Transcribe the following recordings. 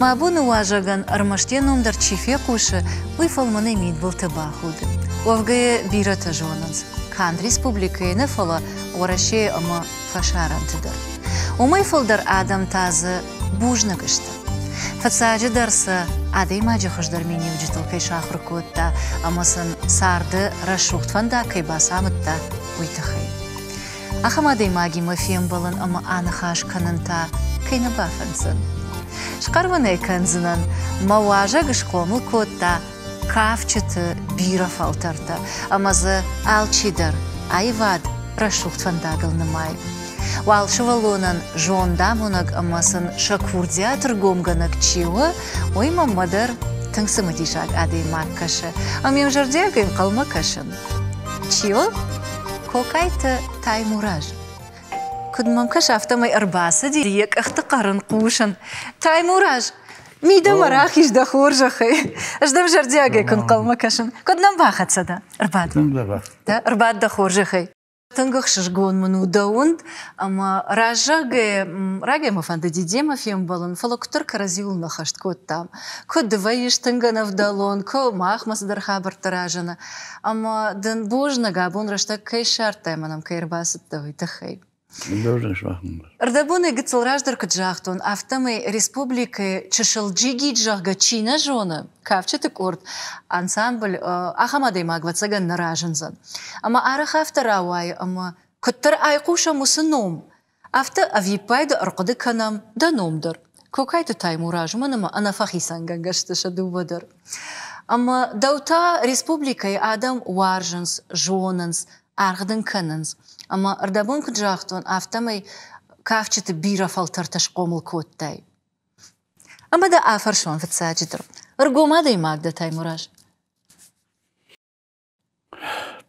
Мабуны важаган армаштен умдар чифе кушы уйфалманы мид был табахуды. Овгая бирата жонанс. Кан республикайны фала ораше ама фашарантыдар. Умайфалдар адам тазы бужна гышты. Фацаджи дарса адай маджи хождар мені уджитал кай шахру котта, амасын сарды рашухт фанда кай басамытта уйтахай. Ахамадай маги мафиям балан ама анахаш кананта кай набафансын. Шкарванай канзынан маважа гышкомыл котта кафчыты бира фалтарта, амазы алчидар айвад рашухт фандагыл нымай. Вал шывалонан жонда мунаг амасын шакурдя торгомганак чиуа, ой мамадар тыңсымы дишак адай мак кашы, амем жардягайм қалма кашын. Чиуа? Кокайты таймураж. Кудмам каш автомай арбасы дирек ахты қарын қушын. Таймураж. Мида марах ижда хоржахай. Аждам жардягай күн қалма кашын. Куднам бахатса да? Арбад. Да, арбад да хоржахай. Тангах шашгон ману даунд, ама ражаге мафанда дидема фем балон, фалоктор каразил нахашт кот там. Кот двоиш танганов далон, ко махмас дархабар таражана. Ама дан божна габон рашта кай шартай манам кайрбасат давай тахай. Ардабуны гыцл раждар каджахтон, автомай республикы чашалджиги джахгачина жона, кавчатык орд, ансамбль ахамадай магвацаган наражанзан. Ама арах авторауай, ама куттар айкуша мусыном. Авто авипайда арқады канам да номдар. Кокайты таймураж, манама анафахисан гангашты дубадар. Ама даута республикай адам варжанс, жонанс, арғдын кананс. Ама ардабун каджахтон автомай кавчыты бира фалтарташ комыл коттай. Ама да афаршон фатсаджидр. Аргомадай магда таймураж.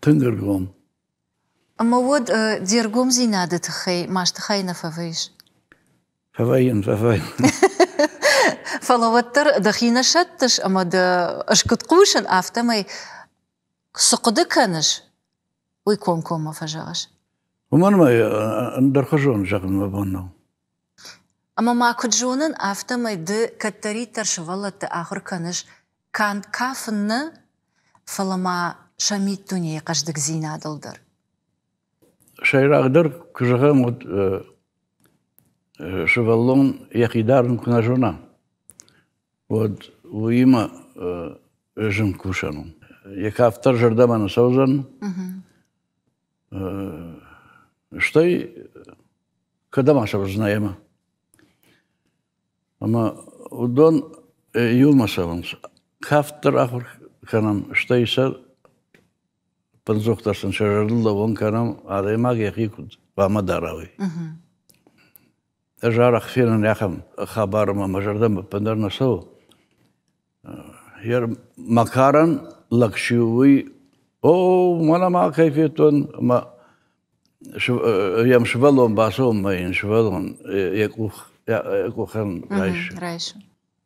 Тынгыргом. Ама вот диргом зинады тахай, маш тахай на фавайш. Фавайын. Фалаваттар дахина шаттыш, ама да ашкуткушын автомай суқыды каныш. Уй ком-кома фажағаш. Уманмай андархажон жағын мабаннау. Ама макуджонын автомайды каттаритар шывалатты ахыр каныш кан кафынны фалама шамит туне қаждық зинадылдар. Шайрағдар күжіға мұд шываллон яқидарын күнажона. Вот уима жын күшану. Екафтар жардаманы саузан. Что и когда Маша знаема. Ама удон юмасаванс. Кафтар ахур канам что и са панзохтарсан шарарлы вон канам адаймаг яхикуд вамадаравы. Жарах фенен яхам хабарма мажардам пандарна сау. Яр макаран лакшиуи о манама кайфетон ма ям швалом басом майн швалон якухан райш.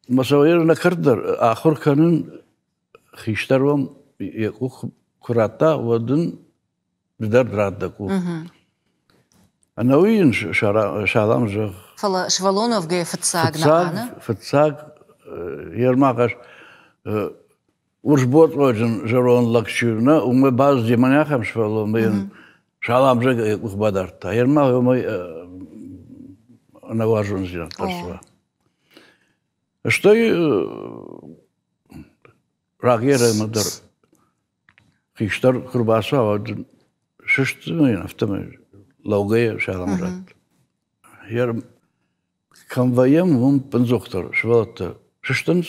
Масавир накардар ахур канун хиштарвам якух курата водын бидар драддаку. Анауин шалам жах. Фала швалонов гей фатсаг на фатсаг ярмакаш уржбот роджен жарон лакшюна, умы баз деманяхам швалом майн шалам жах якух бадарта. Ярмак умы наважун зинат тарсва. Что и рагера мадар хиштар курбаса водын шиштымын автомобиль. Лаугая шаламжат. Яр конвоем вон пензохтар швалатта шиштанс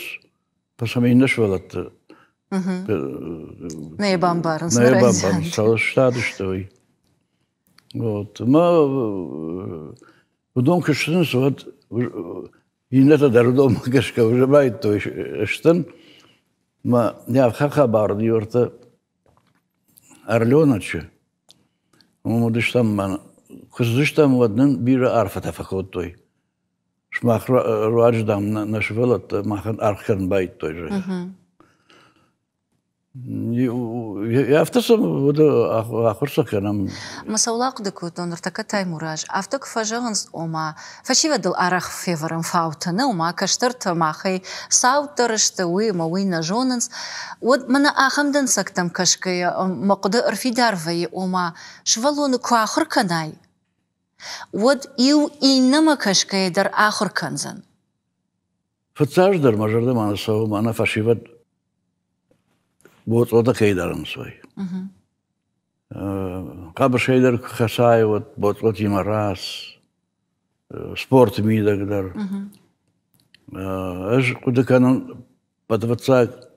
пасамейна швалатта. Наебамбарн. Наебамбарн. Салаштады штовый. Вот. Ма удон киштанс вот инета дардом кашка уже байт то штан. Ма я хахабар диорта Арленачы. Умудыштам ман кыздыштам воднын бири арфа тафакот той. Шмах руадждам на швелат махан архан байт той же. Яфтасам ахырса канам. Масаулак декут он ртака таймураж. Авток фажанс ома. Фашивадл арах феверен фаутана ома каштарт махай саутерште уи мавина жонанс. Вот мана ахамдан сактам кашкая мақда арфидарвай ома швалону куахр канай. Вот ил иннама кашкая дар ахр канзан. Фацаждар мажарда мана сау мана фашивад вот ода кейдаран свой. Кабы шейдер хасай вот има раз спорт мидагдар. Аж куда канон подвацак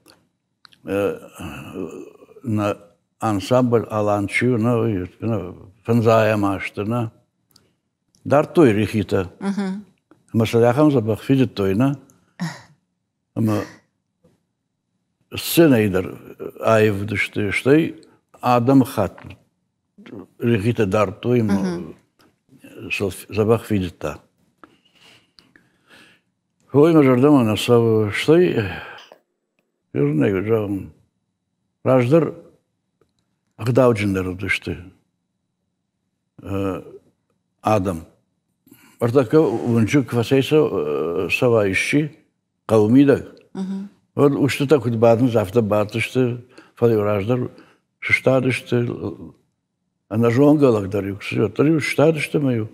на ансамбль аланчу на фанзая маштана. Дар той рихита. Масаляхам забах фидит тойна. Ама сценейдер айв дышты адам хат рихита дар той забах фидит та. Хой мажардама на сау штой юрнег жам раждар агдауджендер дышты адам. Артака унчук фасейса саваищи каумидаг. Вот уж так хоть бадн завтра бартышты фалюраждар шштадышты а на жонгалах дарю все дарю штадышты мою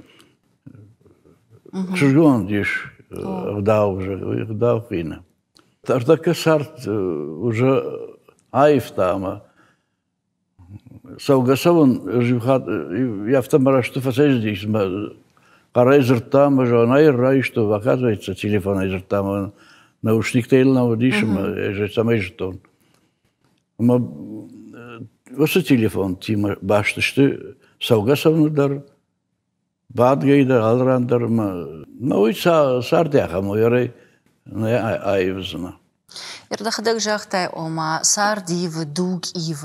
шжон диш вдав уже вдав пина. Артака сарт уже айфтама саугасавон живхат я в том что фасейс Карай зртам, жена и рай, что оказывается телефон из ртам, наушник тейл на водишем, же самый жетон. Мы вот телефон тима башты, что саугасовну дар, бадгейдар, алрандар, ну и сардяха мой рай, айвзна. Ирдахдаг жахтай ома сардив дуг ив,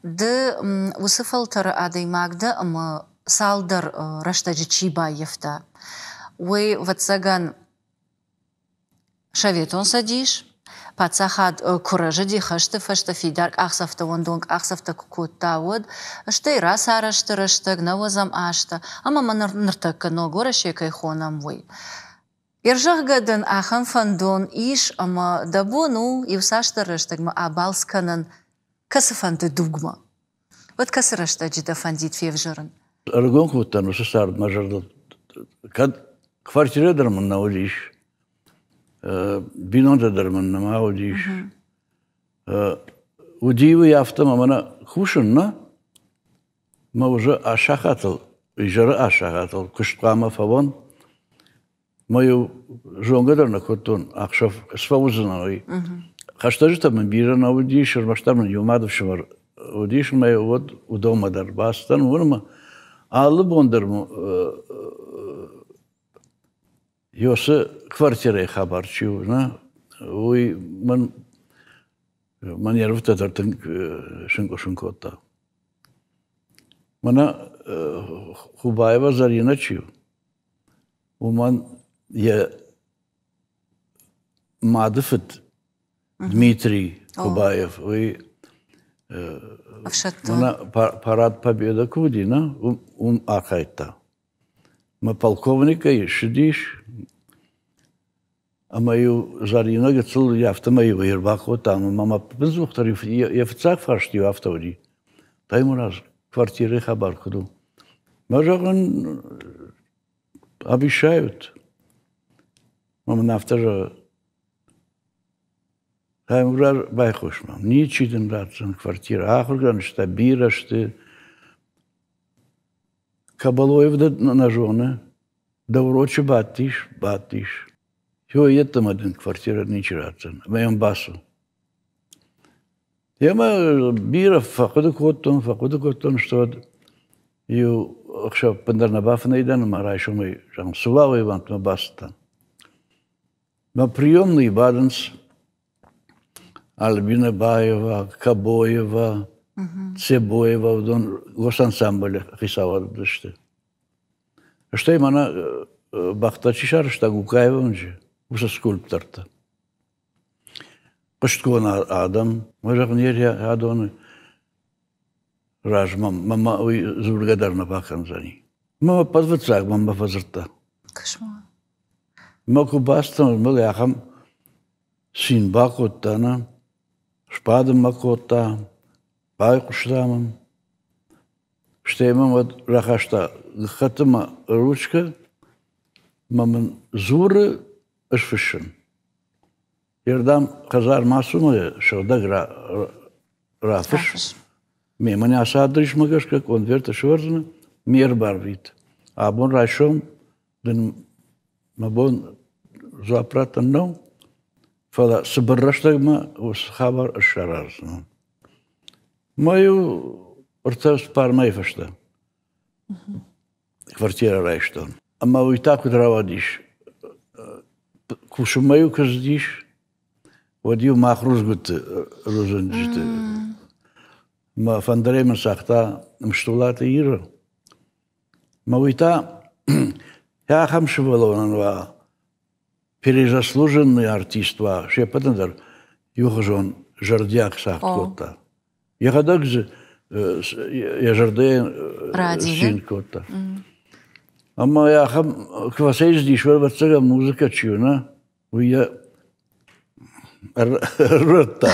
де усыфалтар адей магда ама салдар раштаджи Чибаевта. Вы ватсаган шаветон садиш, пацахад куража дихашты фашта фидарк ахсафта вондонг ахсафта кукуттавод, штай раз арашты раштаг навозам ашта, ама манартакка ногора шекай хонам вы. Иржахгадан ахан фандон иш ама дабону ивсашта раштаг ма абалсканан касафанты дугма. Вот касараштаджи да фандит февжаран. Аргон куттан усы сард мажарда. Кад квартира дарман наудиш. Бинонда дарман намаудиш. Удивы яфтам амана хушинна. Ма уже ашахатал. Ижара ашахатал. Куштқама фавон. Мою жонгадарна куттун. Ахшаф сфаузанави. Хаштажи там бира наудиш. Армаштарман юмадов шамар. Удиш маю вот удома дарбастан. Урма. Аллы бондырмы ёсы квартирай хабарчу, на ой манеров татартын шынко-шынкотта. Мана Хубаева Зарина чу. Уман я Мадыфыт Дмитрий Хубаев. Ой Мана парад победа кудина акайта. Мы полковника и шидиш, а мою Зарина гацел яфта мою ирбаку там мама пензухтариф я в цак фаршти автори. Та ему раз квартиры хабар худу. Можаган обещают. Мама нафтажа Hem uğrar baykoşmam. Niçin rahatsın kvartira? Ahırgan işte biraştı. Kabaloyev'da na жона. Davroçu batiş. Yo yetmedin kvartira niçin rahatsın? Benim basu. Yama bira fakıdı kotton что ю akşam pındarna bafnaydan marayşomu jam suvavı vantma bastan. Ma приемный баденс Альбина Баева, Кабоева, Цебоева, госансамбль рисовал дышты. Что им она бахтачишар, что Гукаева он же, уже скульптор-то. Пашткона Адам, мажагнер Адоны. Раж, мама благодарна бакан за ней. Мама подвацак, мама фазерта. Кошмар. Маку бастан, мал яхам син бакоттана, шпадам макотта, байкуштамам. Штемам вот рахашта хатама ручка, маман зуры ашфишен. Ердам казар масумы шода рафиш. Меня садриш магашка конверта шварзна мир барвит. А бон райшом ден мабон запратан но фала сбраштагма ус хабар ашаразна. Мою ортас пармай фашта. Квартира райштон. Ама уй так удравадиш. Кушумаю каздиш. Водию махрузгут розенджите. Ма фандремен сахта мштулата ира. Ма уйта я хамшевалонан перезаслуженный артист ва шепатандар юхажон жардяк сахтота. Я гадагзе я жарден синкота. Ама я хам квасейз дишвал ватсага музыка чуна. Уя ротта.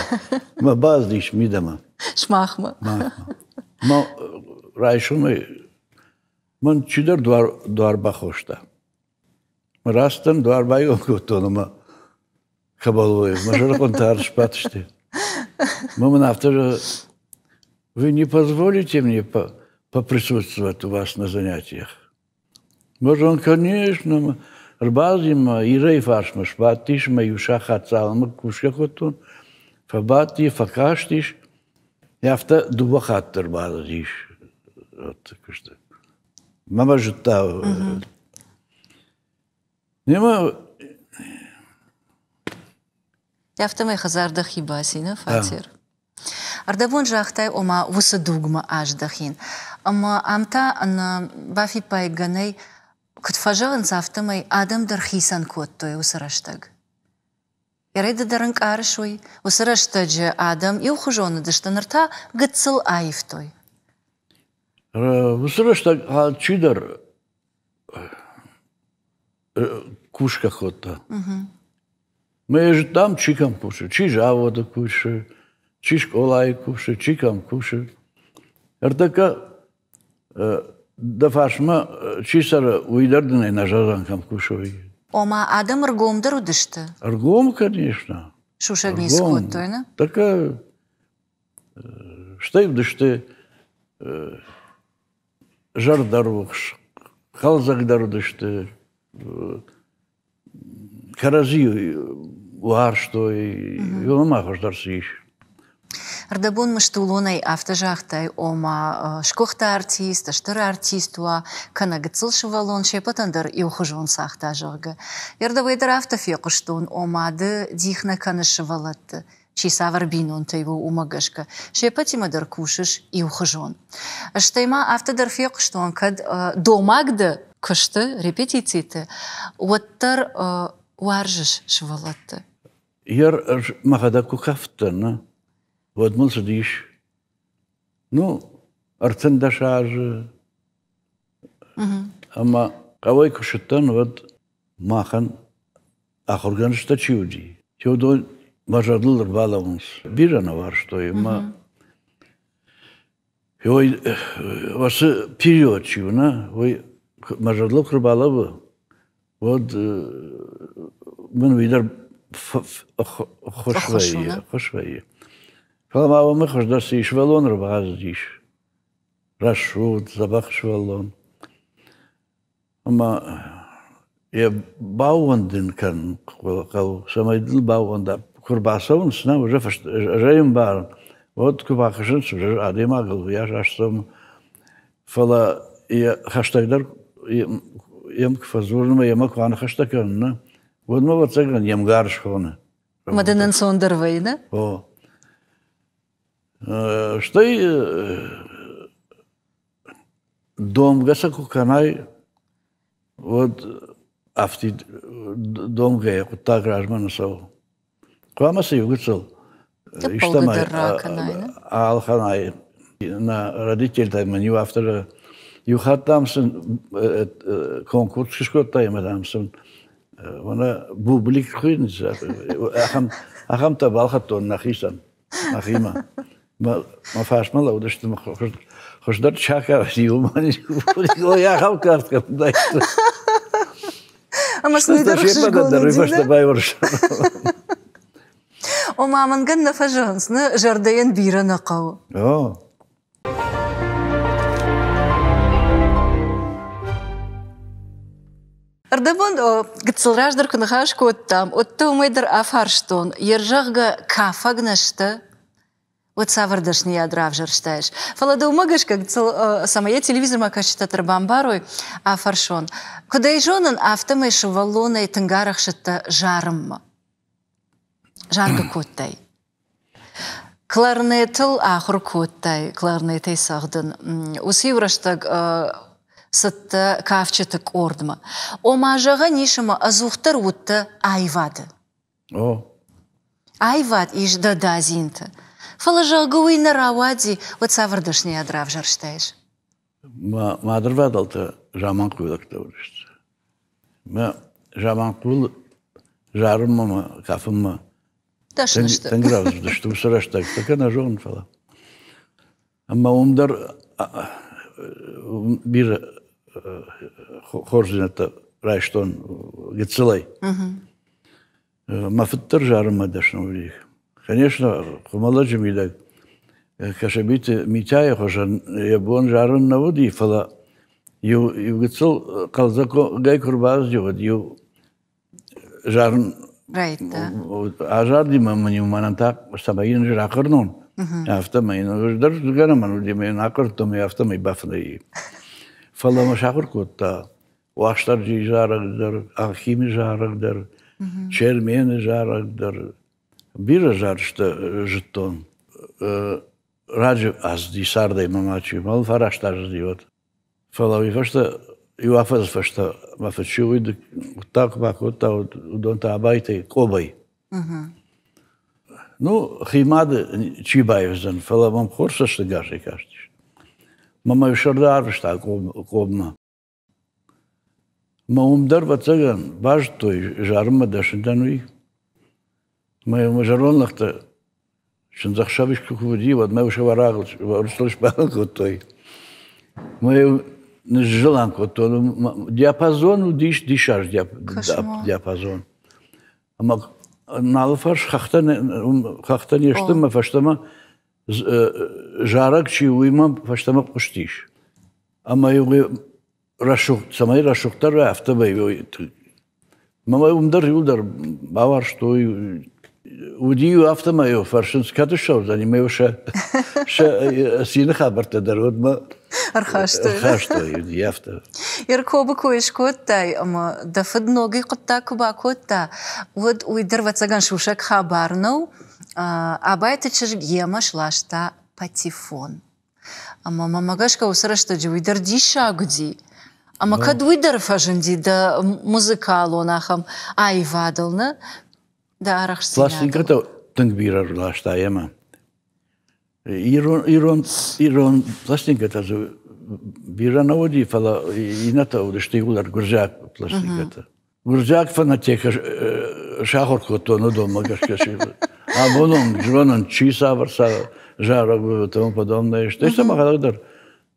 Ма баздиш мидама. Шмахма. Ма райшумы ман чидер дуар бахошта. Растан дуар байгон котонома хабалвой. Мажор контар шпатште. Маман автор, вы не позволите мне поприсутствовать у вас на занятиях? Может, он, конечно, рбазима, ирей фаршма, шпатишма, юша хацалма, кушка котон, фабати, факаштиш, яфта дубахат рбазиш. Вот так что. Мама жута. Нема. Яфта май хазарда хибасина, фатир. Ардабон жахтай ома вуса дугма аж дахин. Ама амта на бафи пайганай кутфажалан зафтамай адам дархисан коттой усараштаг. Ярайда даранк аршой усараштаджа адам и ухожона даштанарта гацал аифтой. Усараштаг чидар кушка хота. Мы же там чикам кушай, чи жавода кушай, чи школай кушай, чикам кушай. Артака да фашма чисара уйдардный на жазанкам кушай. Ома адам аргом дарудышты? Аргом, конечно. Шушагни скоттойна? Така штайв дышты жар дарвухш, халзак дарудышты, карази уар что и махаш дарсиш. Ардабон маштулонай автожахтай ома шкохта артист, аштара артистуа, кана гацыл шевалон шепатандар и ухожон сахта жага. Ярдавайдар автофекуштун омады дихна кана шевалатты. Чи саварбинон тайву умагашка. Шепатимадар кушаш и ухожон. Аштайма автодар фекуштун кад домагда кышты репетициты. Уаттар уаржиш шевалатты. Яр махадаку кафтана. Вот мы сидишь, ну, арцендашажи, ама кавай кушетан вот махан ахорганышта чуди. Чудо мажадлар балаунс. Бирана вар что има. Ой, вас период чуна, ой мажадлар крбалавы. Вот мы видар хошвей. Фалмава мы хождасы и швалон рваздиш. Рашут, забах швалон. Ама я бауандин кан, кал самайдил бауанда. Курбасован сна уже жаем бар. Вот кубахашин уже адемагал, я жаштом. Фала я хаштагдар ям кфазурма яма квана хаштакан. Вот мы вот цаган ям гаршхона. Маденен сондарвей, да? О. Что и дом гасаку канай вот авти дом гая кута гражмана сау Квамасы югыцыл. Полгода Алханай на родитель не в автора. Юхаттамсын конкурс шкоттаймадамсын. Вона бублик хынса. Ахам та балхаттон нахисан. Нахима. Ма фашмала удашты хождар чака юмани. Я хам картка дай. Ama sınırdarıksız golüdüğünde. O mamangın nafajansını jardayan bira naqav. Ардабон гыцылраждар кынхаш коттам, отто умайдар афарштон, ержагга кафагнашты, вот савардашни ядравжарштаеш. Фалада умагашка гыцыл самая телевизор макашта бамбарой афаршон. Кудай жонан автомай шувалонай тынгарахшыта жарымма. Жарга коттай. Кларнетл ахыр коттай, кларнетай сагдын. Уси враштаг сытты кафчатык ордма. О мажаға нишыма азухтар утты айвады. Айвад иш дада зинты. Фалажағы уйнар ауади вот савардашни адрав жарштайш. Мадрвадалты жаман куйлакта урышты. Ма жаман куйл жарымма, кафымма. Ташнышты. Тангравзды, что усыраштак. Така на жон фала. Ама умдар бир хоржината райштон гыцылай. Мафыттар жарымма дашны урих. Конечно, хумаладжи мидак. Кашабиты митяя хожан, ябон жарын наводи фала. Ю гыцыл қалзако гай курбаз жугад, ю жарын. А жарди мамани уманантак сабайын жыр ақырнон. Автомайын ождар жыгараман удемейін ақыртом автомай бафнай. Фала машақыр котта. Уаштар жи жарығдар, ахими жарығдар, чермені жарығдар. Бира жарышты жыттон. Раджы азди сардай мамачи, мал фараштар ждиот. Фала вифашта, юафаз фашта, мафачи уйды, так бакота, удонта абайтай, кобай. Ну, химады чибаевзан, фала мам хорсашты гаши каштиш. Мама вишарда арышта кобма. Маумдар вацаган, баж той жарыма дашындануи. Мы жаронлахта, шынзахшабиш кукуди, вот мы уже варагл, варслыш балку той. Мы не желанку то, диапазон дишаш диапазон. Ама налфаш хахта нештыма фаштама жарак чи уймам фаштама пуштиш. Ама юги рашук, самай рашуктар автобай. Мама умдар юлдар бавар что удию автомаю фаршинс катышов, занимаю ша сины хабарта дародма. Архаштой яфта. Иркоба коиш коттай, ама дафад ноги котта куба котта. Вот уйдер вацаган шушак хабарнау, абайта чаж емаш лашта патефон. Ама мамагашка усарашта джи уйдер диша гуди. Ама кад уйдер фажинди да музыкалу нахам айвадална, да арахштина. Пластинката тынгбирар лашта ема. Ирон пластинката бира наводи фала ината удашты улар гуржак пластинката. Гуржак фанатека шахорко то на дома гашкаши. А боном жронан чиса варса жараг тому подобное. Что есть самахадар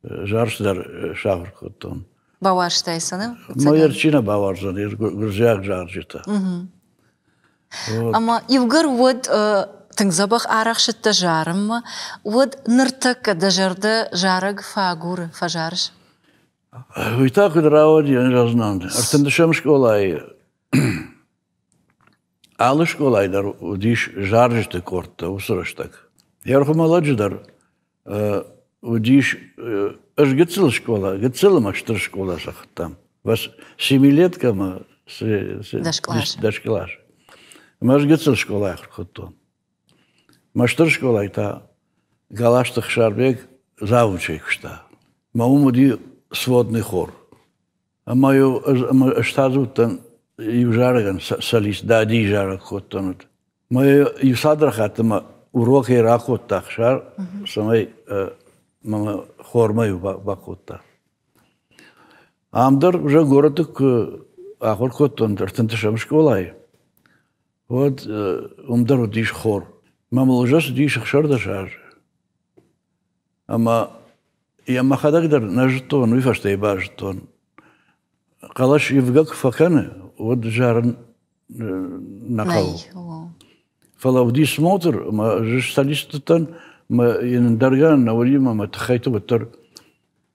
жаршдар шахорко то. Баварштайсаны? Майерчина баварзан, гуржак жаржита. Ама ивгар вот тыңзабах арахшытта жарым, вот ныртак дажарды жараг фагур фажарш. Уйта кудраводи, я не разнанды. Артендышем школай. Алы школайдар удиш жаржыты кортта, усыраштак. Ярху маладжидар удиш гыцыл школа, гыцылыма штыр школа сахтам. Вас 7-леткама дашкалаш. Маш гыцыл школа ахрхоттон. Маштыр школа та галаштых шарбек завучей кшта. Маумуди сводный хор. А мою штазутан и жарган солист дади жарак хоттонут. Мы и садрахатыма уроки ракотта шар самой мама хормаю бакотта. Амдар уже городок ахор коттондер тентешам школай. Вот умдар диш хор. Мама уже диш шарда шар. Ама я махадагдер на жетон, вы фаштай ба жетон. Калаш евгак факаны, вот жарн накал. فلو смотр, ما جش ساليستن ما يندرجان نولي ما تخيتو بتر.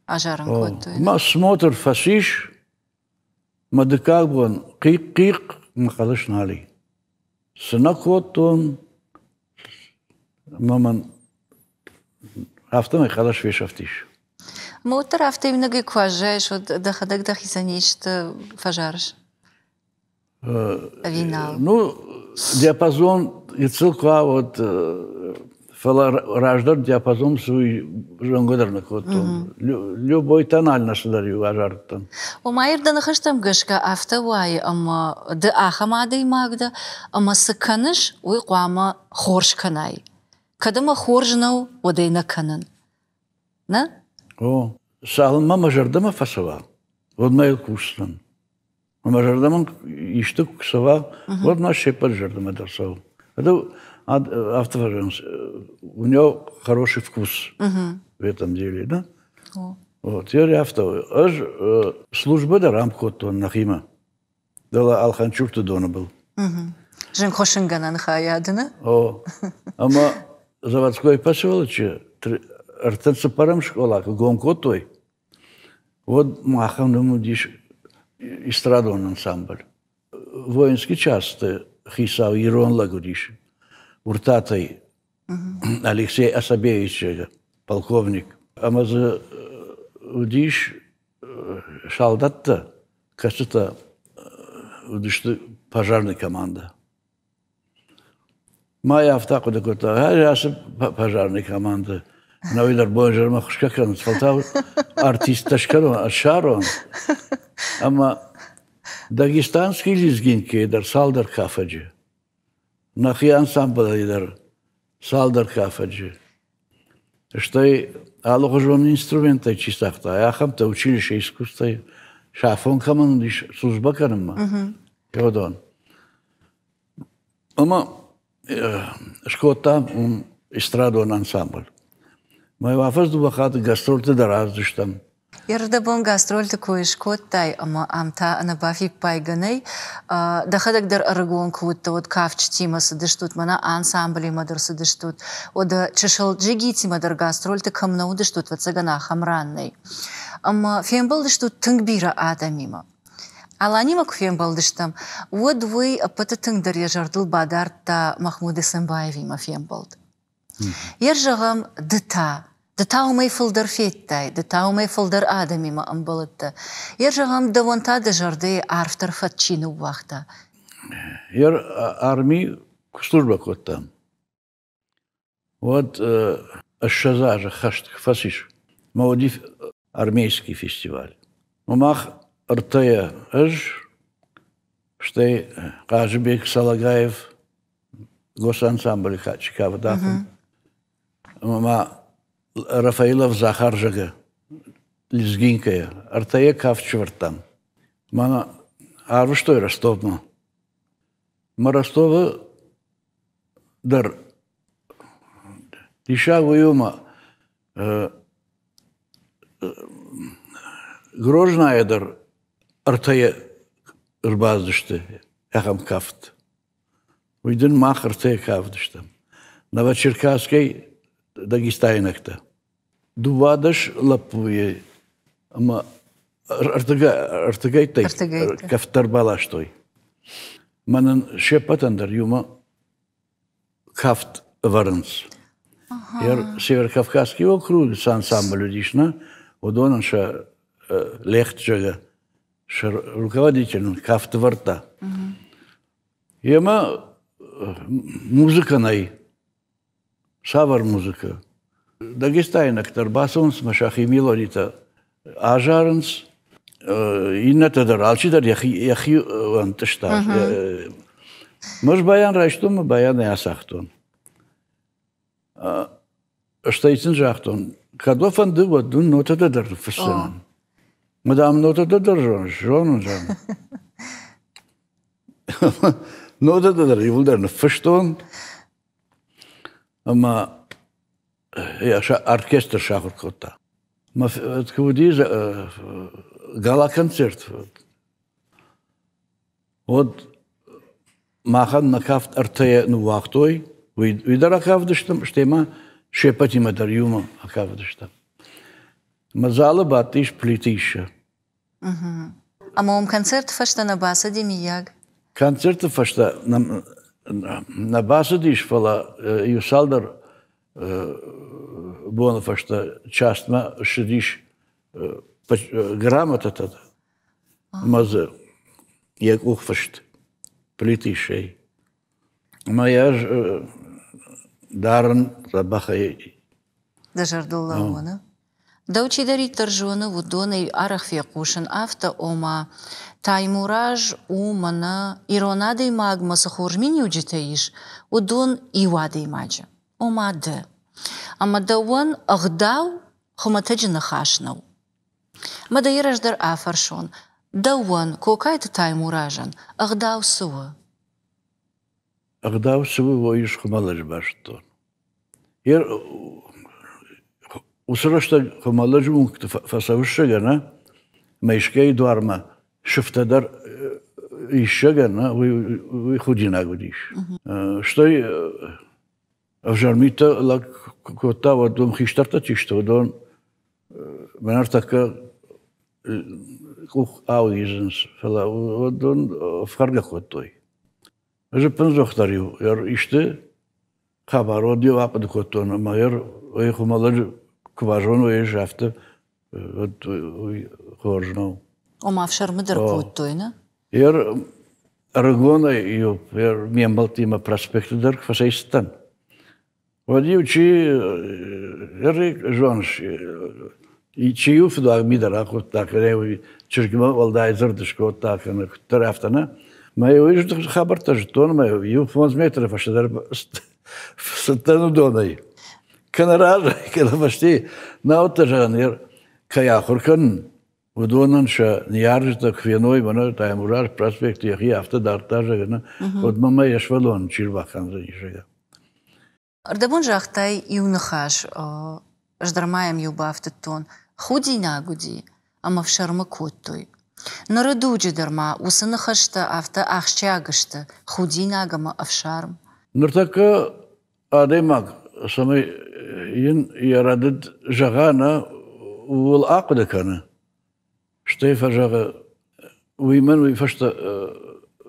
أجارن كوتو. ما смотр فسيش ما دكابون قيق ما قالش نالي. سنكوتون ما من هفته ما قالش فيش هفتيش. موتر هفته إنه كواجهش ودخدك دخيسانيش تفجرش. Ну, диапазон и целка вот рождер диапазон свой жонгодар кот. Любой тональ наш дарю ажартан. وما يرضى نخشتم قشكا أفتا واي أما د آخا ما دي ماغدا أما سكنش ويقواما خورش كناي كدما خورجنو ودينا كنن نا؟ О, салма мажардама фасава. Вот май кустан. Мажардаман иштук ксава, вот наш шепот жардама дарсал. Это автоваженс. У него хороший вкус в этом деле, да? Вот, теперь авто. Аж служба да рамкот нахима. Дала алханчурту дона был. Жен хошингана нхаядна? О, ама заводской поселоче, артенца парам школа, гонкотой. Вот махам дому диш эстрадон ансамбль. Воинский часто хисал Ирон Лагудиш. Уртатай Алексей Асабевич, полковник. Амаза удиш шалдатта, кажется, удиш пожарная команда. Моя автаку докота, пожарная команда. На видар бойжер махушкакан сфалтал артист ташкарон, ашарон. Ама дагестанский лизгинки дар салдар кафаджи. Нахи ансамбл идар салдар кафаджи. Что и алохожон инструменты чистахта. Я хам-то училище искусства. Шафон каман диш служба канама. Йодон. Ама шкота эстрадон ансамбль. Мой вафас дубахат гастрольты дараздыш там. يردبون гастроль такой шкоттай, ама амта анабафик пайганей, дахадак дар арагон квутта, вот кавч тимаса дештут, мана ансамбли мадар садештут, ода чешал джигити мадар гастроль та камнау дештут, вот цагана хамранней. Ама фембал дештут тынгбира адамима. Аланима кфембал дештам, вот вы апата тынгдар яжардыл бадарта Махмуды Сэмбаевима фембал. Ержагам дыта. دتاو ما يفلدر فيتاي دتاو ما يفلدر آدمي ما أمبلت يرجعهم دوانتا دجردي عارف ترفت شينو وقتا ير أرمي كسلوبا كوتام вот الشزاج خشت فسيش مودي армейский фестиваль وماخ ارتيا شتي قاجبيك سالاغايف госансамбль Чикаго дахм ما Рафаилов Захар Жага, Лизгинкая, Артая Кавчвартам. Мана, а вы что, Ростов? Мы Ростова дар Иша Вуюма Грожная дар Артая Рбаздышты, Яхам Кафт. Уйден мах Артая Кавдыштам. Новочеркасской Дагестайнакта. Дувадаш лапуе, ама артагайтай кафтарбала штой. Манан шепатандар юма кафт варнс. Яр Северокавказский округ с ансамблем людишна, удонан ша лехтжага, ша руководитель кафт варта. Яма музыка най. Савар музыка. Дагестайнак тарбасонс машахи милонита ажарнс инната дар алчидар яхи анташта Мож баян райштум, баян ясахтун. Штайцин жахтун. Кадофан ды вот дун нота дадар фссан. Мадам нота дадар жон. Нота дадар юлдар фштон. Ама я оркестр шахр кота. Ма ткудиз гала-концерт. Вот махан накафт артая ну вахтой, видар акавдыштым, штема шепатима дар юма акавдыштым. Мазала батиш плитиша. Ама концерт фашта на баса демияг? Концерт фашта на баса диш фала юсалдар бона фашта частма шидиш грамота тата. Маза як ухфашт. Плитишей. Моя ж дарен рабахай. Дажардулла она. Да учидари торжона вудоны арах фекушен авто ома таймураж умана иронадей магма сахуржмини уджитаиш удон ивадей маджа. Ома де. Ама да он ахдау хуматаджина хашнау. Мадаираж дар афаршон. Да он кокайта таймуражан ахдау сува. Ахдау сува воиш хумалаж баштон. Ер усрашта хумалаж мункт фасавшагана мешкей дуарма шифтадар ишагана вы худина годиш. Что авжармита лак кота водом хиштарта тишто дон менартака кух ауизенс фала водон фарга котой. Же пензохтариу ер иште хабародио апад котон майер ой хумалаж кважон ой жафте вот хоржно. Ома в шармыдар котой, на? Ер аргона ю ер мембалтима проспектдар фасейстан. Водиучи ер жонш и чию фда мидара кот так реви чиргма валдай зердышко так на тарафтана. Май уж хабарта жтон май ю фонзметра фашдар стану донай. Канараж калавашти наутажан ер каяхуркан удонан ша ниаржта квеной мана таймураж проспект яхи авто дартажа на вот мама яшвалон чирвахан занижага. Ардабон жахтай юнахаш ждармаем юбафты тон худина гуди ама в шарма коттой. Нарадуджи дарма усанахашта авто ахчагашта худина гама авшарм. Нуртака адемаг самай ин ярадд жагана ул акдакана. Штефа жага уймен уй фашта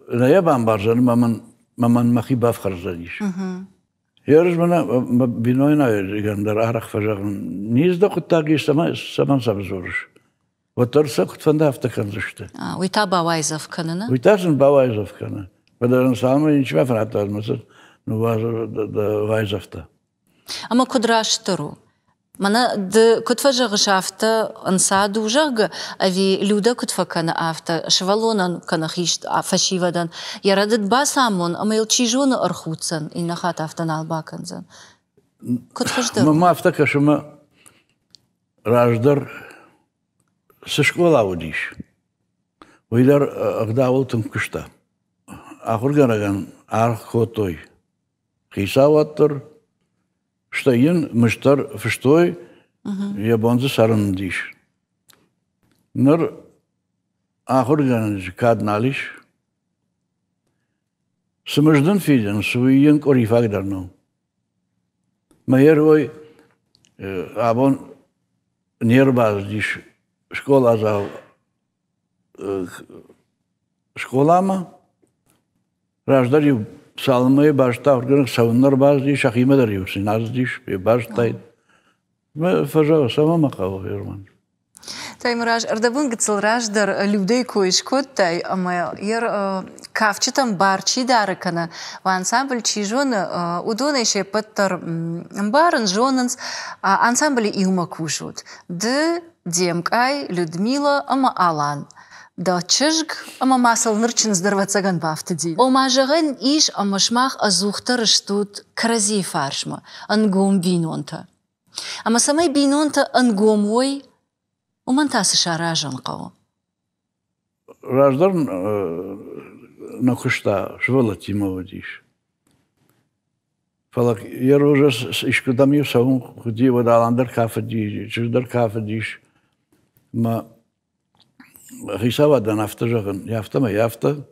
наябан баржан маман махибав харзаниш. Ярж мана бинойна гандар арах фажаган низда куттаги саман сабзорш. Ваторса кутфанда автоканзышты. Уйта бавайзов канана? Уйтажен бавайзов кана. Падаран самый ничего фратаз масад, ну вайзовта. Ама кудраштору. Мана д кутфажа гшафта ансаду жага ави люда кутфакана афта швалонан кана хишт фашивадан ярадит басамон ама илчижона архуцан инахат афта налбаканзан. Кутфажда. Мама афта кашма раждар со школа удиш. Уйдар агдавул тымкышта. Ахурганаган архотой. Хисаваттыр. Что ин мыштар фштой я бонза саран диш. Нор ахурган кадналиш. Смыждан фиден суиен корифак дарно. Майер ой абон нербаз диш школа за школама раждари Salmayı başta organık savunlar bazı diye şakime darıyorsun. Az diş baştaydı. Ve fazla sama makavu yorman. Таймураж, ардабун гцелраждар людей коишкоттай, ама ер кавчитам барчи даракана, в ансамбль чижон удонайше паттар барн жонанс ансамбль илма кушут. Д Демкай, Людмила, ама Алан. Да чыжг, ама масыл нырчын здорвацаган бафты дил. Омажығын иш амашмах азухтар штут крази фаршма, ангом бинонта. Ама самай бинонта ангом ой, умантасы шаражан қау. Раждар на кушта, швала тимова диш. Фалак, я уже ишкудам ю саун худи водаландер кафе диш, чуждар кафе диш. Ма Хисава да нафта жағын, яфта,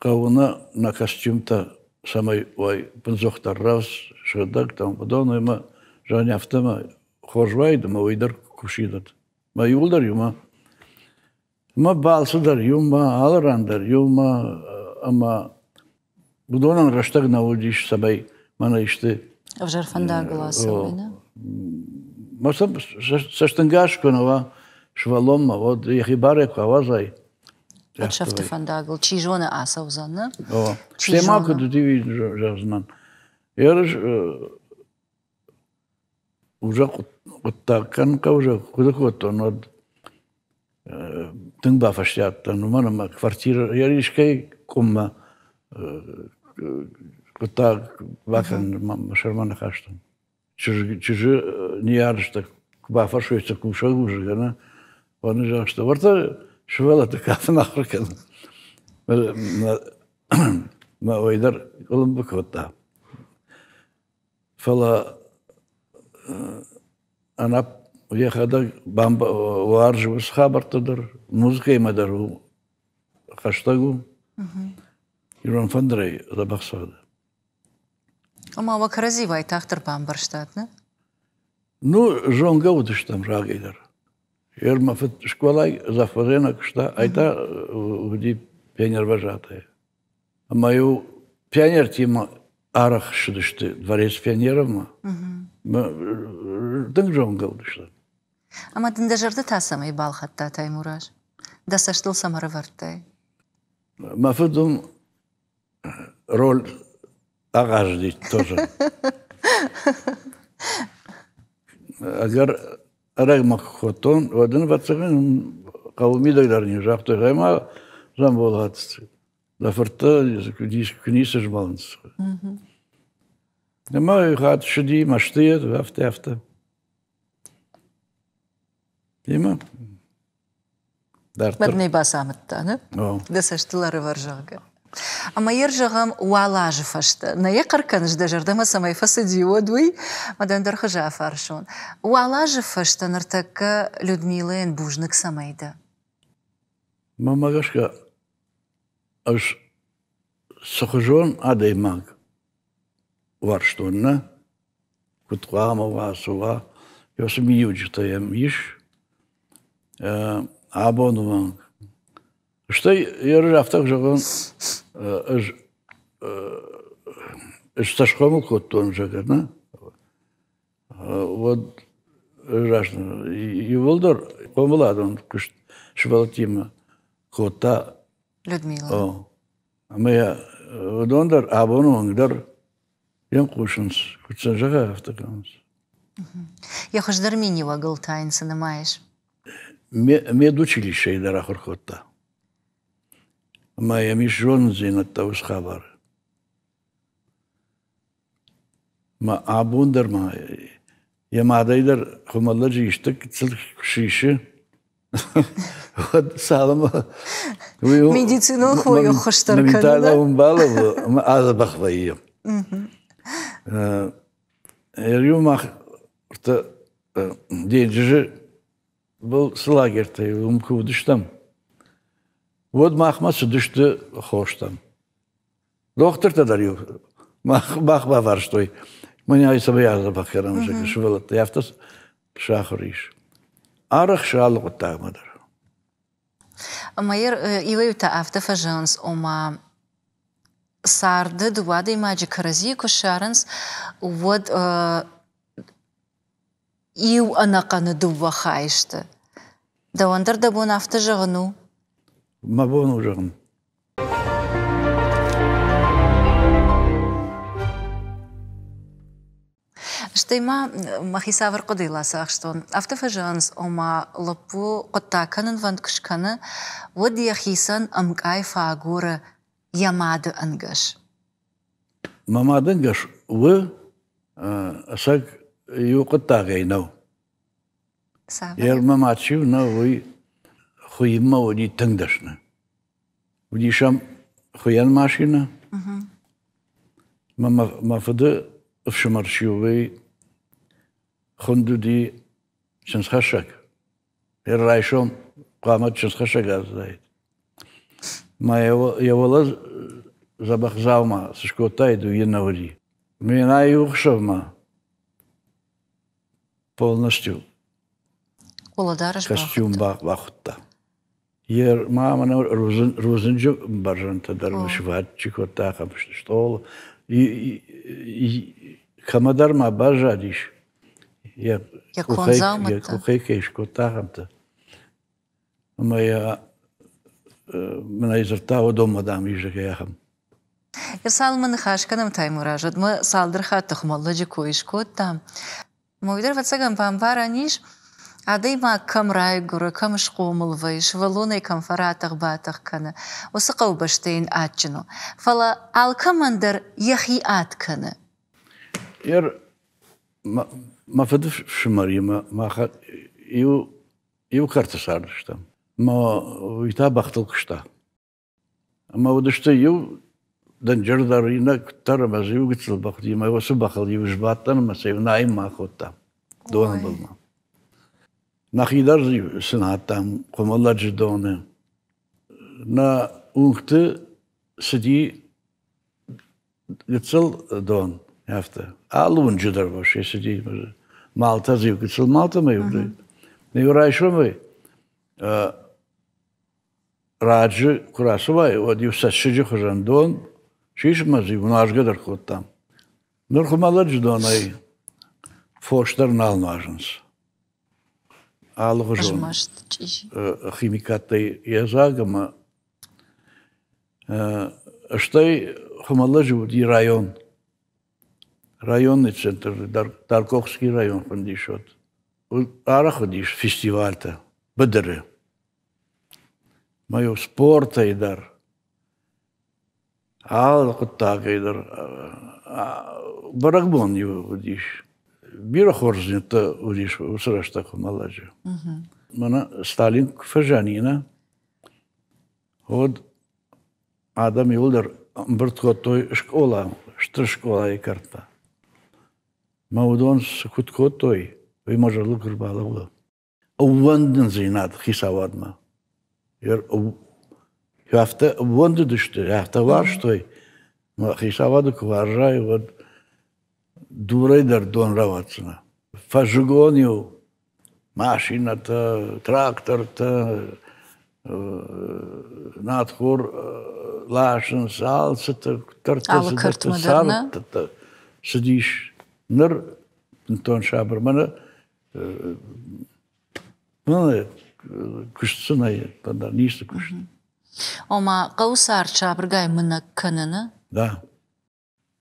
қауына на костюмта самай ой пынзоқтар раз шыдак там подобное, ма жан яфта ма хоржвайды, ма ойдар кушидат. Ма юлдар юма. Ма балсыдар юма, алырандар юма, ама будонан раштаг наудиш самай мана иште. Авжарфанда гласовина. Ма саштангаш конова швалома, вот ехибаре кавазай. Отшафты фандагл, чижона асаузанна. Все малко дудиви жазнан. Ярыш уже оттаканка уже куда-куда, но тыңба фаштят, ну мана квартира, яришкай кумма куда вакан шармана хаштан. Чужи не ярышта куба фашуется куша уже, гана. Он же что, вот швала такая нахракан. ما ويدر قلم بكوتا فلا أنا ويا خدا بام وارج بس خبر تدر موسيقى ما درو خشتاقو يرون فندري ذا بخصاد أما وكرزي واي تختر بامبرشتاتنا ну жонга удыштам рагейдер ерма фит школай зафарена кшта айта уди пионер вожатая. Мою пионер тема арах шудышты дворец пионеров ма. Дың жонга удышты. Ама дындажарды тасамай балхатта Таймураж. Дасаштыл самары варттай. Мафыдум роль ағаш дейді тоже. Агар арагмақ хотон, одын батсығын қауымидайларын жақты ғайма жан болғатысты. Лафырта күнесі жмалынсы. Ама ғат шыди маштыет, афты. Дема? Бәрней басамытта, не? Дасаштылары var жағы. Ама ер жағам уалажы фашты. Нае қарқаныш да жардама самай фасади одуй, мадандар хыжа фаршон. Уалажы фашты нартакка Людмилаен бужнык самайды. Мамагашка аж сахажон адаймаг варштонна, кутвама васуа, йосым юджитаем иш, абонуван. Что я рафтах жагон аж сташкому коттон жагарна. Вот жашно. И волдор помладон куш швалтима котта Людмила. А моя дондар абонувандар ян кушынс кутсан жага рафтаканс. Я хождар минива гылтайнсы намаеш. Медучилище идара хоркотта. Моя мишжон зинатта уж хабар. Ма абундер ма я мадайдар хумалладжи иштак цил шиши. Вот салама. Медицину хвою хоштар канада. Намитала умбалову ма азабахвайя. Ерюмах дейджи был слагертай умкудыштам. Вот махмасы düştü hoştan. Doktor da darıyor. Mахма var что. Мне айса бяза бахарам же швелат. Яфтас шахриш. Арах шал готамадар. Майер иваюта автофажанс ома сарды дуады имаджи карази кошаранс вот ив анаканы дува хайшты. Да вандар да бон автожагну. Мабон ужагын. Штай ма хисавр қодила сақштон. Автофажанс ома лапу qottakanın vand kışkanı вод яхисан амкай фагура ямады ангаш. Мамады ангаш вы асак юқоттагай нау. Ер мамачив на вы хуйма води тыңдашны. Води шам хуян машина. Мафады вшамаршивы хундуди чансхашак. Ер райшом қамат чансхашак аздайд. Ма явала забахзаума сышкотайду енаври. Мина юхшавма полностью костюм бахутта. Ер мама розенджу баржанта дарвашватчик вот так что и камадар ма бажадиш. Я кухайкеш котахамта. Моя мене изертава дома дам ижакаяхам. Ирсалман хашканам таймуражад мы салдырха тухмаллы коишкот там. Мовидер ватсагам памбараниш адайма кам райгура кам шқомылвайш валунай кам фаратах батах кана. Осықау баштейн атчину. Фала алкамандар яхи аткана. Ер ما فدف شماري ما خ يو كارتسار شتا ما ويتابع تلقشتا ما ودشت يو دنجر دارينا ترى ما زيو قتل بقدي ما هو سبخل يو جباتنا ما سيو نايم ما خوتا دون بالما نخيدار زيو سناتام قم الله جدونه نا وقت سدي قتل دون هفته алун جدار باشه سدي مالتا زيو قتل مالتا ما يودي نيوراي شو ما راجع كراسوي وديو سشجي خجندون شيش مزي وناش قدر خوتام نرخم الله جدوناي فوشتر نال ناجنس آلو خجون خيميكاتي يزاغما اشتاي خم الله جودي районный центр Дарковский район фондишот арахудиш фестивальта бедere мое спорта идар Алкоттагайдар барагбон его удиш. Бира хорзнета удиш усрашта хумалажа. Мана Сталин фажанина. Од адам юлдар бъртко той школа, штр школа и карта. Маудон скутко той, ви може лукър балава. Ованден зинат хисавадма. Ер Hafta wonde düştü. Hafta var ştoy. Ma hisavadı kvarjay vod durayder don ravatsına. Fajgonio maşinata, traktorta, nathor laşın salsıta, tartası sarıta. Sıdiş nır ton şabrmana bana kuştsuna kadar nişte kuşt. Ома каусарча бргай мына канына. Да.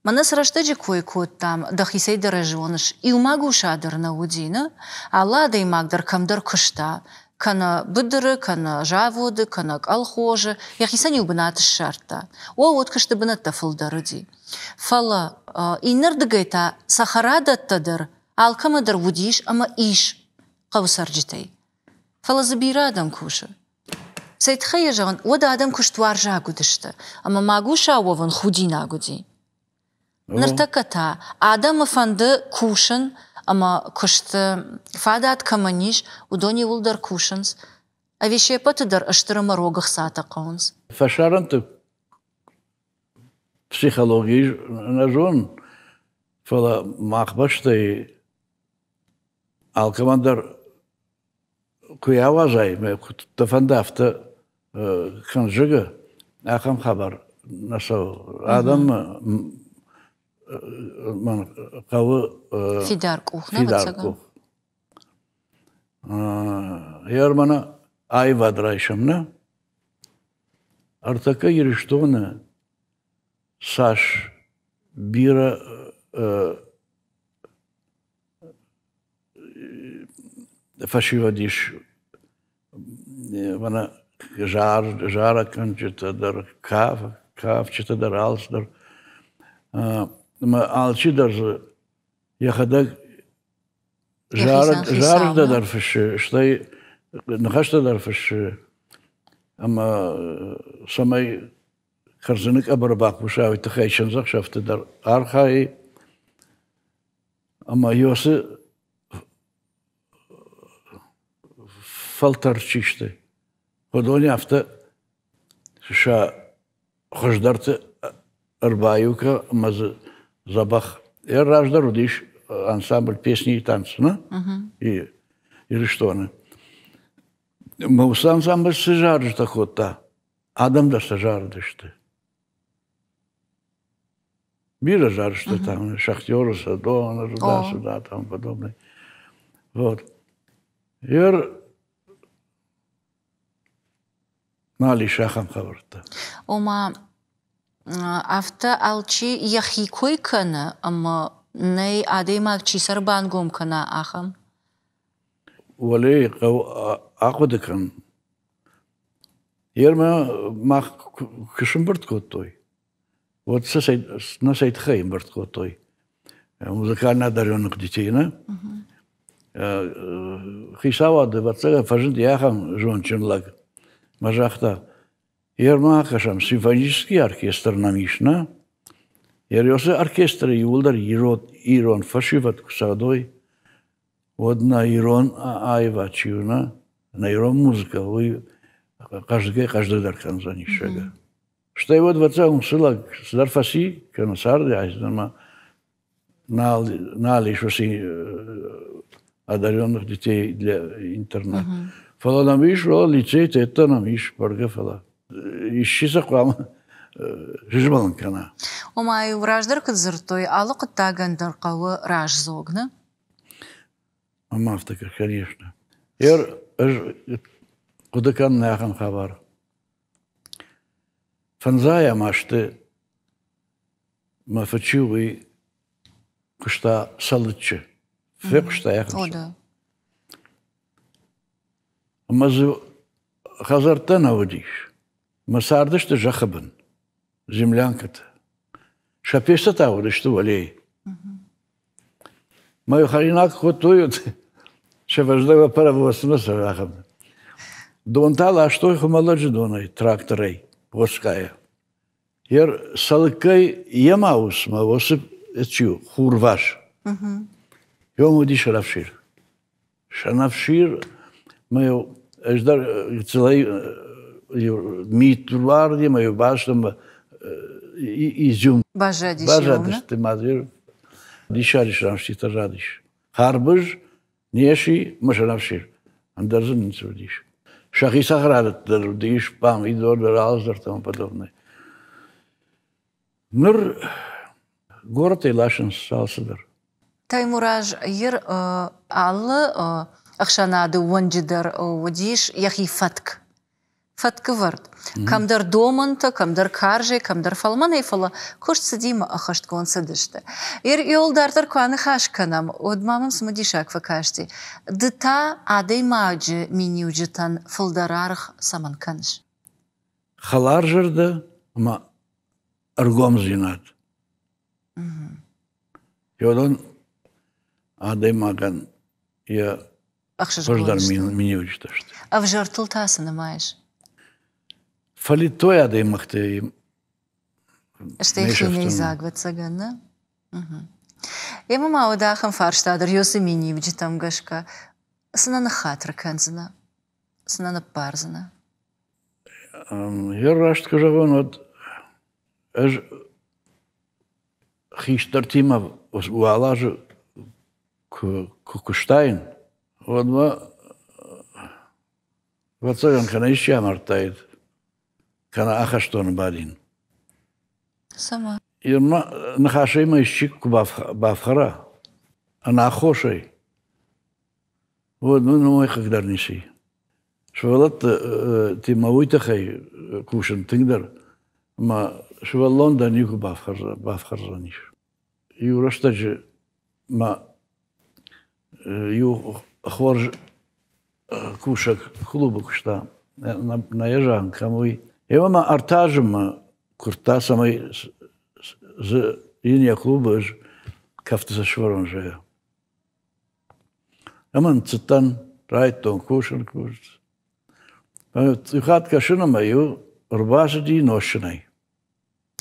Мана сраштаджи кой кот там дахисей даражоныш и умагуша дарна удина, алла да имагдар камдар кышта, кана быдыры, кана жаводы, кана алхожы, яхисани убынаты шарта. О вот кышты бынатта фылдарыди. Фала инырдыгайта сахарадаттадыр, алкамадар удиш, ама иш каусарджитай. Фала забирадам куша. Сайтхая жаган ода адам куштвар жагудышты, ама магуша ован худина гуди. Нартаката адам фанды кушан, ама кушты фадат каманиш удони улдар кушанс, а вещи патыдар аштырыма рогах сата каунс. Фашаранты психологии нажон фала махбашты алкамандар куявазай ме тафандафта ханжыга ахам хабар насау адам ман кавы Фидаркух ярмана айвадрайшамна артака ириштона саш бира фашива диш вана жара канчета дар кав чета дар алс дар ма алчи дар яхада жар дар фиш штай нахашта дар фиш ама самай Karzenik aber bakmışa ve tıkayşınzak şaftı dar arkayı ama yosu faltar çıktı. Kodoni hafta şa hoşdartı арбаюка ama забах. Я рождал удиш ансамбль песни и танцы, ну? Или что она? Мы ансамбль сажали такой-то. Адам да сажали что. Мира жаль, что там шахтеры, садованы, туда-сюда, там подобное. Вот. Я нали шахам хаварта. Ома авто алчи яхикой кана, ама ней адемак чисар бангом кана ахам. Вали аквадекан. Ерма мах кшимберт котой. Вот на сайт Хеймберт котой. Музыкально одаренных детей, да? Хисава девацага фажинт яхам жончинлаг. Мажахта. Ермакашам симфонический оркестр намишна. Ерёсы оркестр юлдар ирон фашиват кусадой. Вот на ирон айва чиуна. На ирон музыка. Вы каждый даркан за нишега. Что его 20 сыла сдарфаси, канасарди, айзнама налишь одаренных детей для интерната. Фала намиш, лицей это намиш, барга фала. Ищи саквам жижбалан кана. Омай враждар кадзыртой алык тагандыр кавы раж зогна. Амафтакер, конечно. Ер куда кан нахан хабар. Фанзая машты мафачуи кушта салычы. Фек кушта яхансы. Мазы хазартан аудиш. Масардышты жахабын. Землянка-то. Шапеста-то аудышты валей. Мою харинак хотуют. Шаваждава паровозна сарахабын. Донтала, а что их умолоджи донай тракторей. Воская. Ер салыкай ямаус ма восып этчу хурваш. Йому ди шарафшир. Шарафшир мою эждар целый митвар ди мою башным изюм. Бажадиш. Бажадиш ты мазир. Дишариш рамши тажадиш. Харбыж неши машарафшир. Андерзен не цудиш. Шахи сахрадат диш пам и дор алзар тому подобное. Нур город и лашен салсадар. Таймураж ер аллы ахшанады вонжидар водиш яхи фатк. Фатк вард. Камдар доманта, камдар каржи, камдар фалман эйфала кош садима ахашт кон садышты. Ер yoldardır kuanı haşkanam. Odmamım smudişak fakashti. Dıta adey mağcı miniucutan fıldararıq saman kanış. Halar jırdı ama argom zinat. Yolun adey mağan ya koşdar miniucutaştı. Avjartıl tasını mayış. Фалитой адей махты. Что их не загваться гана. Я мама удахам фарштадр ёсы минивджи там гашка. Сна на хатра канзна. Сна на парзна. Я рашт кажавон от эж хиштартима уалажу кукуштайн. Вот ма вацаган канаища мартает. Кана ахаштон барин. Сама. Ирма нахашей майщик бафхара. Она охошей. Вот, ну мой когда неси. Швалат ти мауитахай кушан тингдар. Ма швалон да нику бафхара ниш. И урастаджи ма ю хворж кушак клуба кушта на ежан камуй. Эвама артажма курта самой за иния клуба ж кафта за шворон же. Аман цитан райтон кушан куш. Тухат кашина маю рбажди ношнай.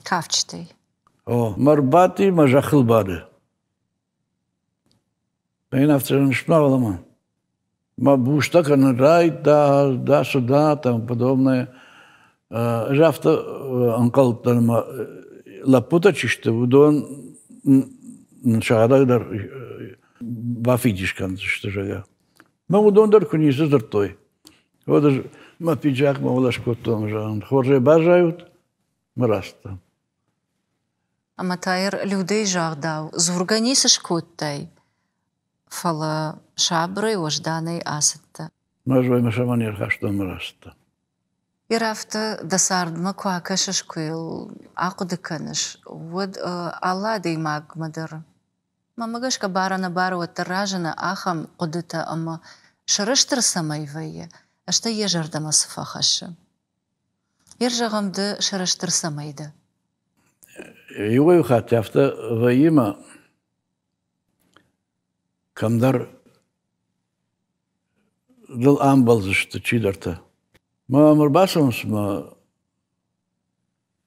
Кавчтей. О, марбати мажахлбады. Бейна вцерн шнавлама. Мабуштака на рай, да, сюда, там подобное. Жафта анкал там лапута чиште, удон шагадар бафидишкан что же. Ма удон дар куни зертой. Вот же ма пиджак ма улашкотом жан. Хорже бажают мраста. Аматайр людей жагдав, зурганісиш коттай. Фала шабры ожданий асетта. Мажвай машаманер хаштон мраста. Ирафта дасардма квакашаш куил акудыканыш. Вот алла деймаг мадыр. Мамагашка барана бару аттаражана ахам кудыта ама шырыштыр самайвайы. Ашта ежардама сыфахашы. Ержағамды шырыштыр самайды. Югой хатяфта ваима камдар дыл амбалзышты чидарта. Ма мурбасымыз ма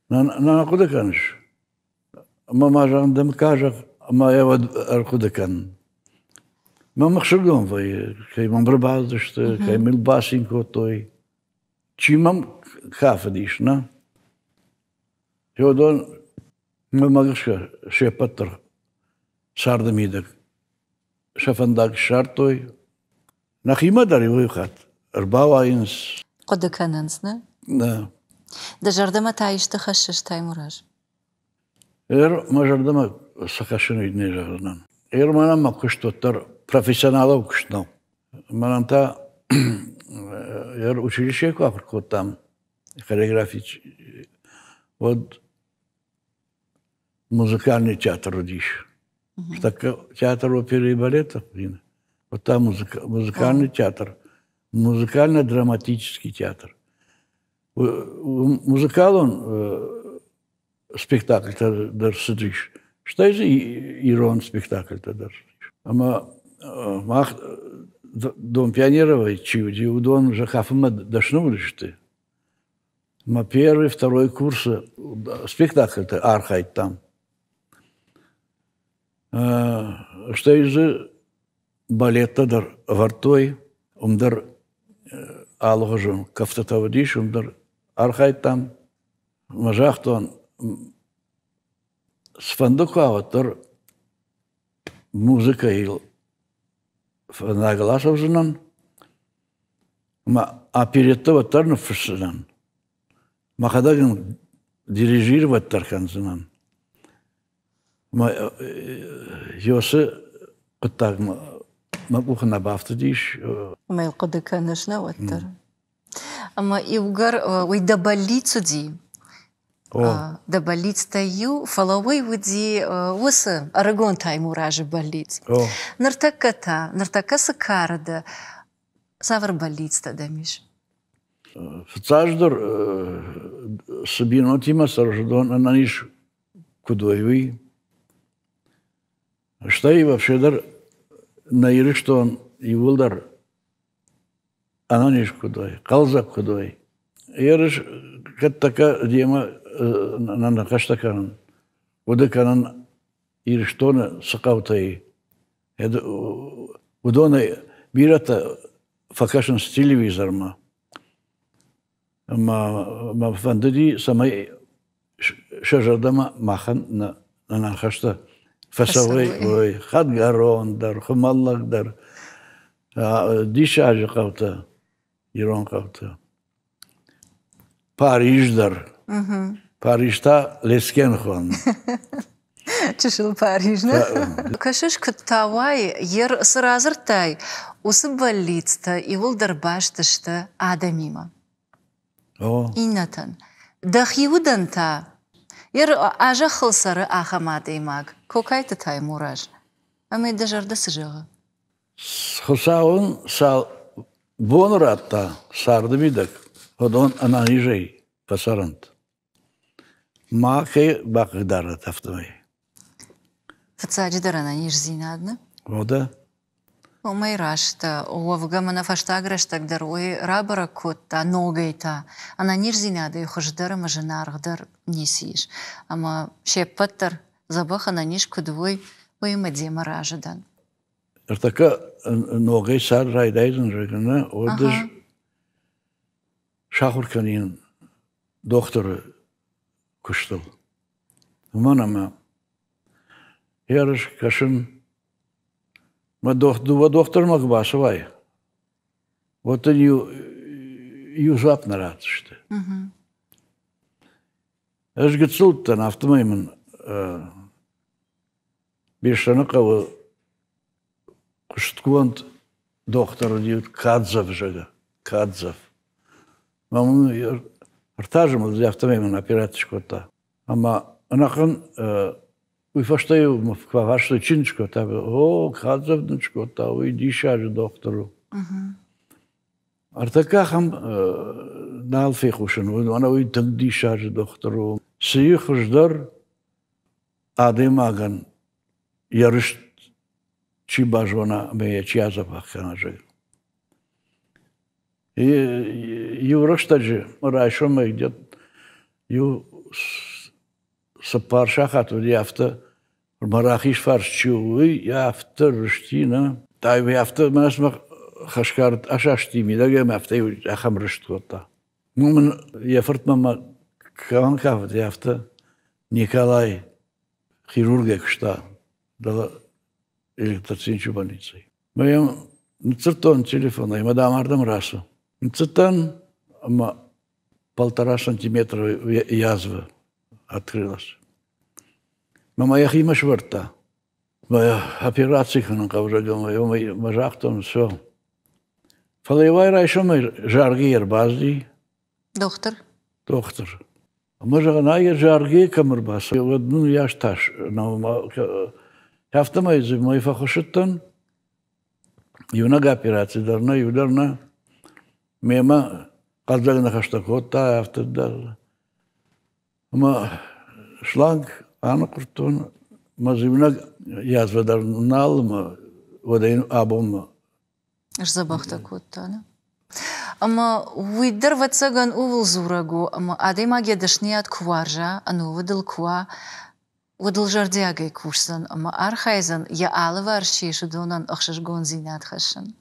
на кудыканыш. Ма мажандым кажак, ма эва аркудыкан. Ма махшыргон вай, кай мамбрбаздышты, кай милбасинко той. Чимам хафадиш, на? Йодон ма магашка шепаттар сардамидак. Шафандак шартой. Нахима дари вайхат. Арбава инс. Кудыканынсны? Да. Да жардама тайышты хашыш таймураж. Мажардама сахашын үйдіне жағынан. Манам куштоттар профессионалов куштнау. Мананта училище квапыркот там. Хореографич. Вот музыкальный театр родишь. Так театр оперы и балета. Вот там музыкальный театр. Музыкально-драматический театр. Музыкал он спектакль-то даже сидишь. Что это ирон спектакль-то даже. Ама дом пионеровой чивди, удон же хафма дошнулись ты. Ма первый, второй курс спектакль-то архайт там. Что из балета дар вартой, умдар алгожон кафтатавдиш, умдар архайт там. Мажахтон сфандукаватор музыка ил нагласовженан, а перед того тарнуфшенан. Махадаган дирижировать тарханзенан. Йосы кутаг мабухна бафтадиш. Майл кудыканыш на ваттар. Ама ивгар ой да больницу ди. Да больниц таю фаловой вуди усы арагон таймуражи больниц. Нартака сакарда савр больниц та дамиш. Фцаждор сабинотима сарждон ананиш кудойви. Что и вообще дар наиры что он и вулдар ананиш кудой, калзак кудой. Ярыш каттака дема на каштакан. Удаканан ирштона сакаутай. Удона бирата факашн с телевизорма. Ма фандadi самай шажардама махан на нахашта фасавай хадгарон дар хмаллак дар дишаж кавта ирон кавта Париж дар Парижта лескенхон. Чешил Париж, не? Кашиш кутавай ер сразыртай усы больница и волдарбаштышты адамима. Иннатан. Дахиуданта ер ажа хылсары ахамадеймаг. Кокайты таймураж. Амай дажарда сыжығы. Хылсауын сал Бонраtta sardı bidak. Odon ananijay pasarant. Ma ke bakdara taftmay. Фацаджи дарана ниш зинадна. Вода. Омай рашта, овга мана фаштаграштак дар ой рабара котта, ногайта. Ана ниш зинада и хождара мажанаргдар нисиш. Ама шеппаттар забаха на ниш кудвой ой мадема ражадан. Така ногай сар райдайден регна, одеш шахурканин доктор куштал. Манама ярыш кашын ма доктор магбашвай. Вот ю жап наратышты. Эш гыцылттан автомаймын бештаны кавы кушткуант доктор диют Кадзов жага. Кадзов. Мамын артажым за автомаймын оператышкота. Ама анакын уйфаштаю в квагашты чинчко табы. О, Кадзовнычко та уй дишажы доктору. Артакахам налфихушын. Ана уй тын дишажы доктору. Сыйхыждар адымаган ярыш чибажона мея чиязапахкана жыг. И юраштаджи райшома идет ю сапаршахат яфта марахиш фаршчуй яфта рштина тай яфта масма хашкарт ашашти мидаге мафта ахам ршткота. Мумын яфрт мама каванкав яфта Николай хирурга кшта дала электрочинчу больницей. Моем циртон телефона и мадам ардам расу. Циртон ама 1,5 сантиметра язва открылась. Мама я хима шварта. Моя операция ханка уже говорю, мажахтон все. Фалевай райшо мы жарги ербазди. Доктор. Доктор. Може на жарги камербас. Ну я шташ. Автомайзы мой фахошыттан. Юнага операция дарна, юдарна. Мема қалдағына хаштакотта автодар. Ама шланг аны құрттон. Мазывнаг язвадар налма. Водайын абома. Жзабахта котта, да? Ама уйдыр ватсаган увыл зурагу, ама адемагия дашният кваржа, ану выдал ква, выдал жардиагай курсан, ама архайзан я алыва аршишу донан ахшашгон зинат хашан.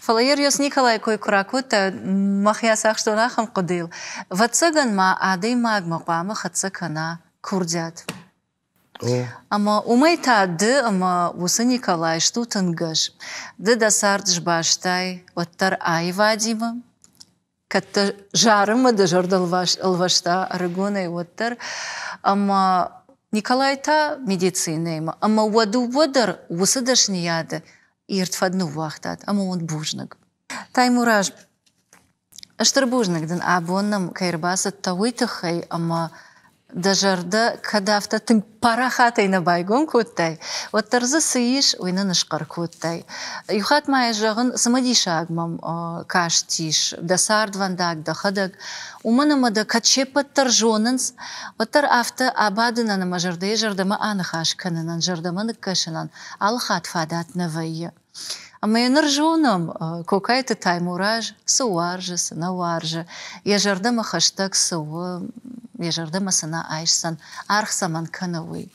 Фалайер Йос Николай кой куракута махьясах что нахам кудил. Ватсаган ма адемаг мaqama хатсакана курдят. Ама умайта ды ама усы Николай что тангаш. Ды да сардж баштай оттар айвадима. Катта жарыма да жардалваш алвашта арагонай оттар. Ама Николай та медицинейма. Ама waду водар усы дашнияда иртфадну вахтат. Ама он бужнак. Таймураж. Аштар бужнак дан абоннам кайрбасат тауитахай ама дажарда кадафта тын парахатай на байгон коттай. Вот тарзы сыиш ойна нышкар коттай. Юхат мая жағын самадишагмам каштиш, да сардвандаг, да хадаг. Уманама да качепаттар жонынс, вот тар афта абадына на мажарда жардама анахашканынан, жардама ныккашынан, алхат фадат навайя. Ама я наржонам какая-то таймураж, сауаржа, санаваржа. Я жардама хаштаг сау, я жардама сана айшсан, архсаман канавый.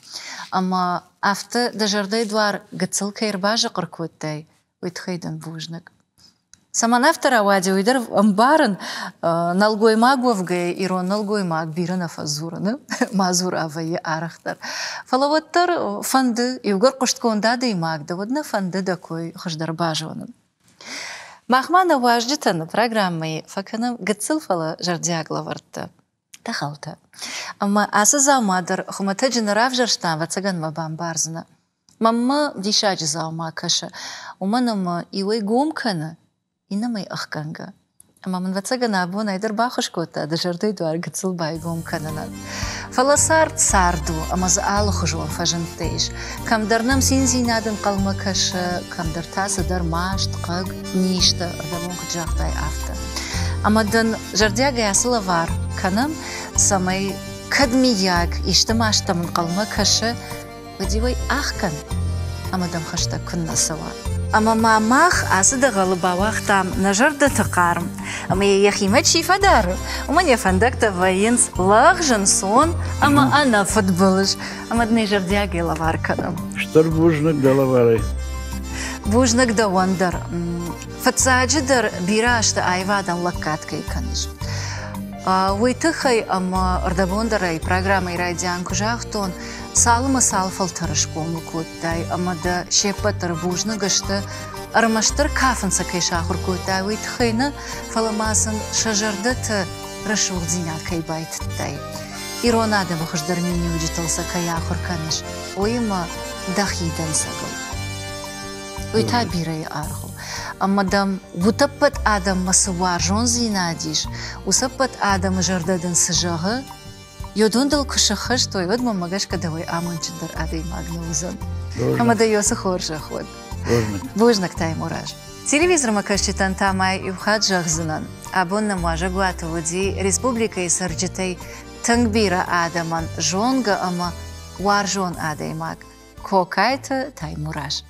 Ама афта да жардай двар гацылка ирбажа qarkotтай, уйтхайдан бужнак. Саман автора вади уйдар амбаран налгой магвавгай ирон налгой маг бирана фазураны, мазур авайы арахтар. Фалаваттар фанды, югар куштконда да и маг, да водна фанды да кой хождар бажваным. Махмана важдитана программой факанам гацыл фала жардиагла варта. Тахалта. Ама аса заумадар хумата дженерав жарштан вацаган мабам барзна. Мамма дишаджи заума каша. Уманама иуэй гомкана. Инамай ахканга. Ама ман вацагана абона идар бахушкота, да жардой дуар гацыл байгом кананан. Falasar sardu ama zaalı jol fajentej. Kam darnam sinzinadın kalma kaşı, kam dar tası dar maşt qag nişte ardamon kıcaktay afta. Ama dın jardiya gayasıla var kanım samay kadmiyak işte maştamın kalma kaşı vadivay ahkan. Ama dam xashta kunna sawa. Ama mamah asıda galıba vaxtam najarda taqarım. Ama yaximet şifadar. Ama yafandak da vayins lağjın son ama ana futbolış. Ama dnejardiya gela var kanım. Штар бужник далаварай. Bujnak da wandar. Fatsajidar biraşta ayvadan lakkatkay kanış. Вайтыхай ama ардабондаray programay raydiyan kujaqton salma salfal tarışqonu kotday ama da şepatar bujna gıştı armaştır kafınsa kay şahur kotday vaytıxayna falamasın şajarda tı rışvıq zinat kay baytıtday. İronada baxıjdar mini ujitalsa kay ahur kanış. Oyma dahidan sagal. Oyta biray arğu. Ama dam vutapat adam masıvar jon zinadiş, usapat adam jardadın sıcağı, yodundal kuşaxış toyvad mamagaş kadavay amançıdır aday magnuzan. Ama da yosu xorja xod. Bujnak tay muraj. Televizor makashchitan tamay yuxad jagzinan. Abonna maja guatavudi Respublikay sarjitay tangbira adaman jonga ama war jon aday mag. Kokayta tay muraj.